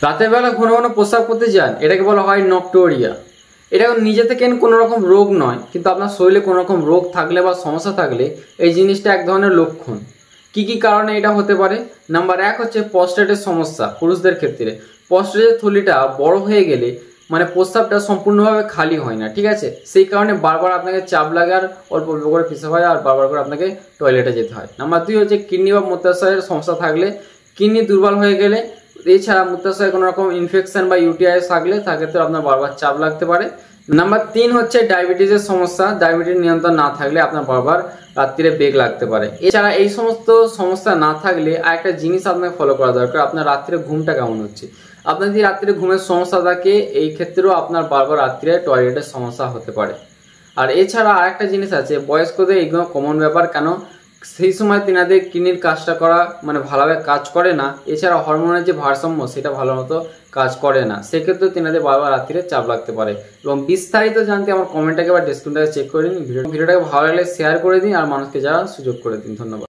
রাতের বেলা ঘন ঘন প্রস্রাব করতে যান, এটাকে বলা হয় নক্টোরিয়া। এটা নিজে থেকে কোনো রকম রোগ নয়, কিন্তু আপনার শরীরে কোনো রকম রোগ থাকলে বা সমস্যা থাকলে এই জিনিসটা এক ধরনের লক্ষণ। কি কি কারণে এটা হতে পারে? নাম্বার 1 হচ্ছে প্রস্টেটের সমস্যা। পুরুষদের ক্ষেত্রে প্রস্টেটের থলিটা বড় হয়ে গেলে মানে প্রস্রাবটা সম্পূর্ণভাবে খালি হয় না, ঠিক আছে? সেই কারণে বারবার আপনাকে চাপ লাগে আর অল্প অল্প করে পেশাব হয় আর বারবার করে আপনাকে টয়লেটে যেতে হয়। নাম্বার 2 হচ্ছে কিডনি বা মূত্রাশয়ের সমস্যা থাকলে, কিডনি দুর্বল হয়ে গেলে, এছাড়া মূত্রাশয়ে কোনো রকম ইনফেকশন বা ইউটিআই থাকলে তাক্ষেত্রে আপনার বারবার চাপ লাগতে পারে। নাম্বার 3 হচ্ছে ডায়াবেটিসের সমস্যা। ডায়াবেটিস নিয়ন্ত্রণ না থাকলে আপনার বারবার রাত্রিরে বেগ লাগতে পারে। এছাড়া এই সমস্ত সমস্যা না থাকলে আরেকটা জিনিস আপনাকে ফলো করা দরকার, আপনার রাত্রিরে ঘুমটা কেমন হচ্ছে। আপনার যদি রাত্রিরে ঘুমের সমস্যা থাকে, এই ক্ষেত্রেও আপনার বারবার রাত্রিরে টয়লেটের সমস্যা হতে পারে। আর এছাড়া আরেকটা জিনিস আছে, বয়স্কদের এইগুলো কমন ব্যাপার, কেন সেই সময় তেনাদের কিডনির কাজটা করা মানে ভালোভাবে কাজ করে না। এছাড়া হরমোনের যে ভারসাম্য সেটা ভালো মতো কাজ করে না, সেক্ষেত্রে তেনাদের বারবার রাত্রিরে চাপ লাগতে পারে। এবং বিস্তারিত জানতে আমার কমেন্টটাকে বা ডেসক্রিপশনটাকে চেক করে নিন। ভিডিওটাকে ভালো লাগলে শেয়ার করে দিন আর মানুষকে যাওয়ার সুযোগ করে দিন। ধন্যবাদ।